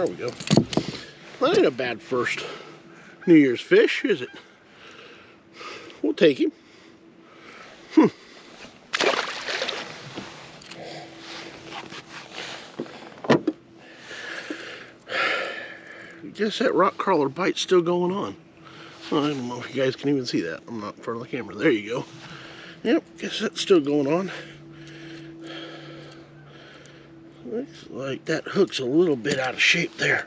There we go. That ain't a bad first New Year's fish, is it? We'll take him. I guess that rock crawler bite's still going on. Well, I don't know if you guys can even see that. I'm not in front of the camera. There you go. Yep, guess that's still going on. Looks like that hook's a little bit out of shape there.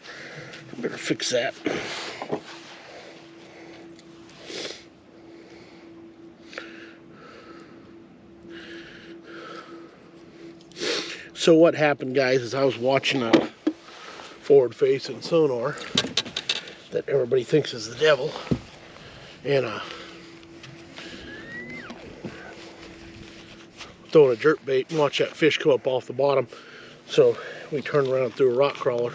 I better fix that. So what happened, guys, is I was watching a forward-facing sonar that everybody thinks is the devil, and throwing a jerk bait and watch that fish come up off the bottom. So we turned around and threw a rock crawler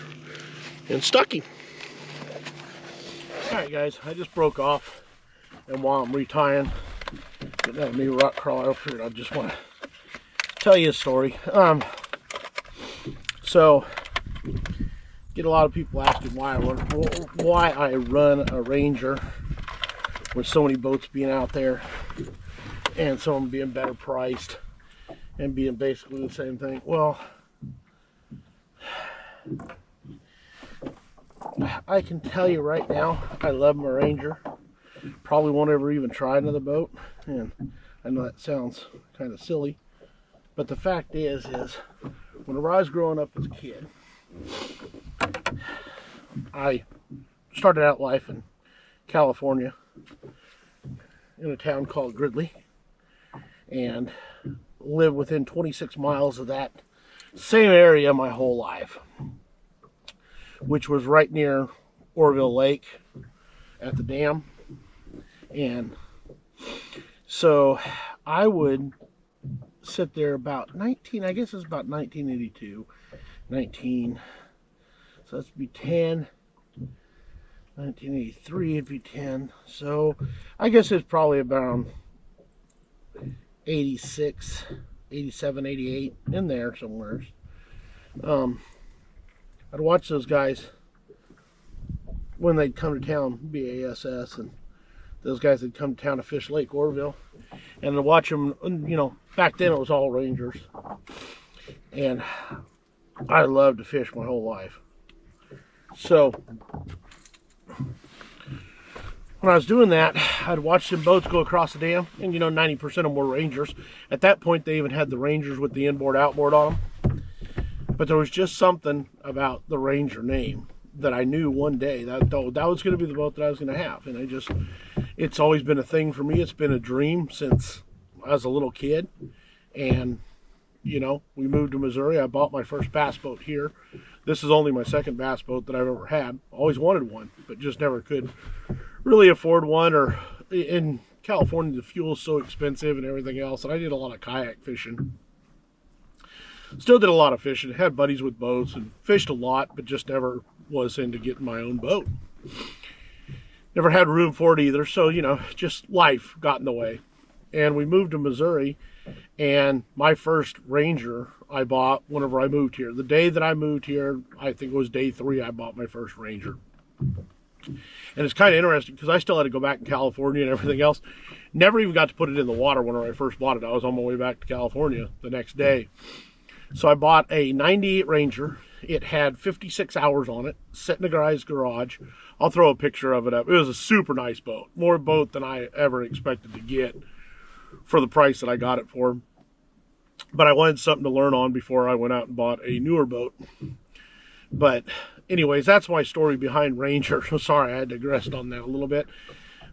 and stuck him. Alright guys, I just broke off, and while I'm retying, getting that new rock crawler up here, I just want to tell you a story. So get a lot of people asking why I run a Ranger with so many boats being out there and some of them being better priced and being basically the same thing. Well, I can tell you right now, I love my Ranger. Probably won't ever even try another boat, and I know that sounds kind of silly, but the fact is whenever I was growing up as a kid, I started out life in California in a town called Gridley, and lived within 26 miles of that same area my whole life, which was right near Oroville Lake at the dam. And so I would sit there about 19, I guess it's about 1982, 19, so that's be 10, 1983 it'd be 10, so I guess it's probably about 86, 87, 88, in there somewhere. I'd watch those guys when they'd come to town, BASS, and those guys that come to town to fish Lake Oroville, and to watch them, you know, back then it was all Rangers, and I loved to fish my whole life. So when I was doing that, I'd watch them boats go across the dam, and you know, 90% of them were Rangers. At that point, they even had the Rangers with the inboard outboard on them. But there was just something about the Ranger name that I knew one day that was going to be the boat that I was going to have. And it's always been a thing for me. It's been a dream since I was a little kid. And, you know, we moved to Missouri. I bought my first bass boat here. This is only my second bass boat that I've ever had. Always wanted one, but just never could really afford one. Or in California, the fuel's so expensive and everything else. And I did a lot of kayak fishing. Still did a lot of fishing. Had buddies with boats and fished a lot, but just never was into getting my own boat. Never had room for it either. So, you know, just life got in the way. And we moved to Missouri, and my first Ranger I bought whenever I moved here. The day that I moved here, I think it was day 3, I bought my first Ranger. And it's kind of interesting because I still had to go back to California and everything else. Never even got to put it in the water whenever I first bought it. I was on my way back to California the next day. So I bought a 98 Ranger. It had 56 hours on it, set in a guy's garage. I'll throw a picture of it up. It was a super nice boat. More boat than I ever expected to get for the price that I got it for. But I wanted something to learn on before I went out and bought a newer boat. But anyways, that's my story behind Ranger. Sorry, I digressed on that a little bit.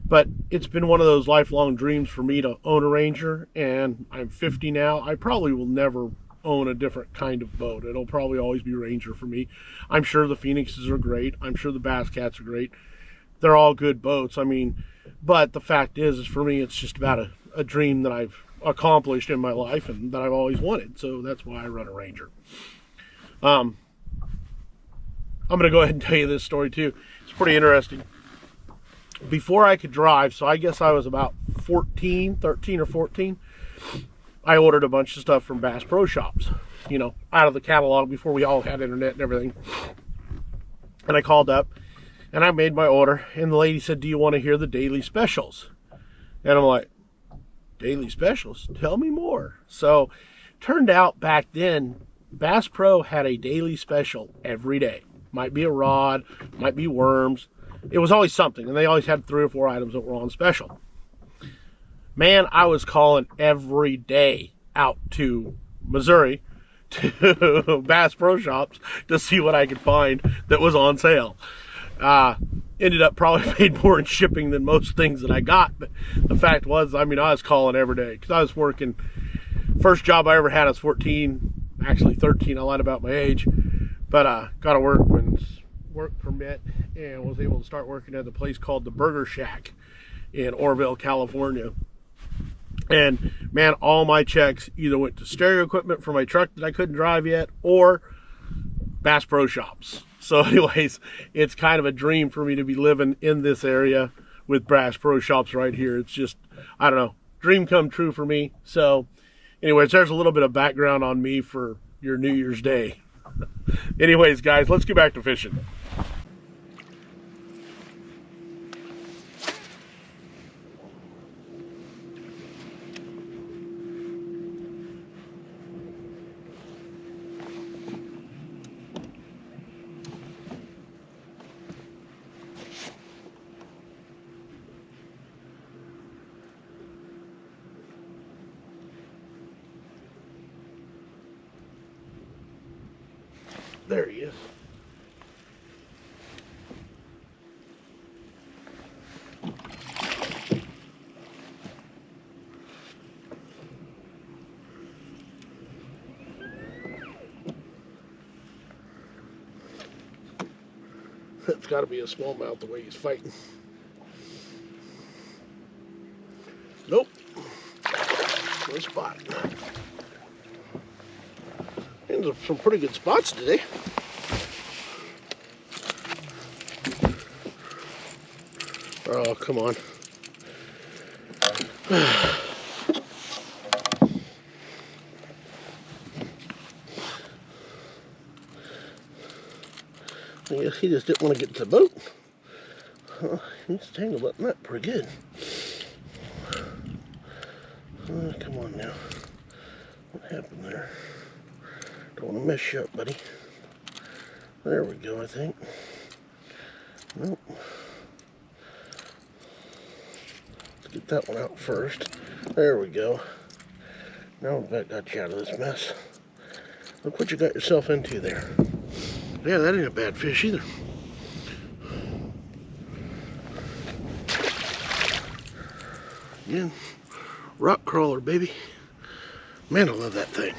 But it's been one of those lifelong dreams for me to own a Ranger. And I'm 50 now. I probably will never own a different kind of boat. It'll probably always be Ranger for me. I'm sure the Phoenixes are great. I'm sure the Bass Cats are great. They're all good boats. I mean, but the fact is for me, it's just about a dream that I've accomplished in my life and that I've always wanted. So that's why I run a Ranger. I'm going to go ahead and tell you this story too. It's pretty interesting. Before I could drive, so I guess I was about 13 or 14, I ordered a bunch of stuff from Bass Pro Shops, you know, out of the catalog before we all had internet and everything. And I called up and I made my order, and the lady said, "Do you want to hear the daily specials?" And I'm like, "Daily specials? Tell me more." So turned out back then, Bass Pro had a daily special every day. Might be a rod, might be worms. It was always something, and they always had 3 or 4 items that were on special. Man, I was calling every day out to Missouri to Bass Pro Shops to see what I could find that was on sale. Ended up probably paid more in shipping than most things that I got, but the fact was, I mean, I was calling every day because I was working. First job I ever had, I was 14, actually 13. I lied about my age, but got a work permit and was able to start working at a place called the Burger Shack in Orville, California. And man, all my checks either went to stereo equipment for my truck that I couldn't drive yet, or Bass Pro Shops. So anyways, it's kind of a dream for me to be living in this area with Bass Pro Shops right here. It's just, I don't know, dream come true for me. So anyways, there's a little bit of background on me for your New Year's Day. Anyways, guys, let's get back to fishing. There he is. That's got to be a smallmouth the way he's fighting. Nope. No spot. And some pretty good spots today. Oh, come on. I guess he just didn't want to get to the boat. He's tangled up in that pretty good. Come on now. What happened there? Don't want to mess you up, buddy. There we go, I think. Nope. Let's get that one out first. There we go. Now that got you out of this mess. Look what you got yourself into there. Yeah, that ain't a bad fish either. Again, rock crawler, baby. Man, I love that thing.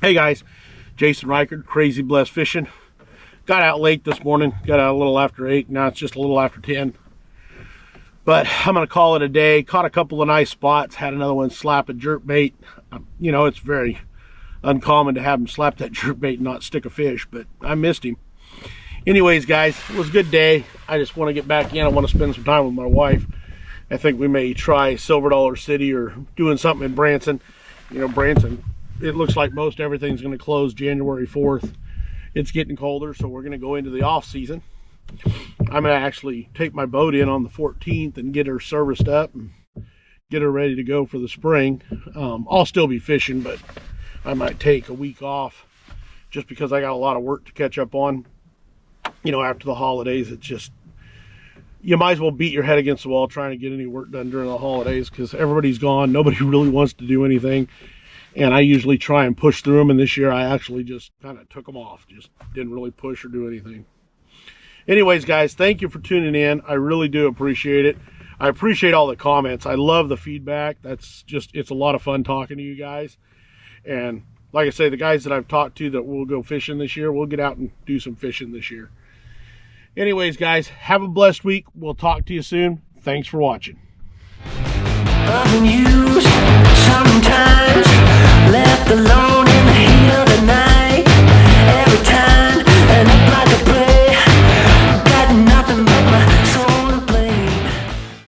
Hey guys, Jason Reichard, Crazy Blessed Fishing. Got out late this morning, got out a little after 8, now it's just a little after 10. But I'm gonna call it a day. Caught a couple of nice spots, had another one slap a jerkbait. You know, it's very uncommon to have him slap that jerkbait and not stick a fish, but I missed him. Anyways, guys, it was a good day. I just want to get back in. I want to spend some time with my wife. I think we may try Silver Dollar City or doing something in Branson. You know, Branson, it looks like most everything's going to close January 4th. It's getting colder, so we're going to go into the off season. I'm going to actually take my boat in on the 14th and get her serviced up and get her ready to go for the spring. I'll still be fishing, but I might take a week off just because I got a lot of work to catch up on. You know, after the holidays, it's just, you might as well beat your head against the wall trying to get any work done during the holidays because everybody's gone. Nobody really wants to do anything. And I usually try and push through them. And this year I actually just kind of took them off. Just didn't really push or do anything. Anyways, guys, thank you for tuning in. I really do appreciate it. I appreciate all the comments. I love the feedback. That's just, it's a lot of fun talking to you guys. And like I say, the guys that I've talked to that will go fishing this year, we'll get out and do some fishing this year. Anyways, guys, have a blessed week. We'll talk to you soon. Thanks for watching.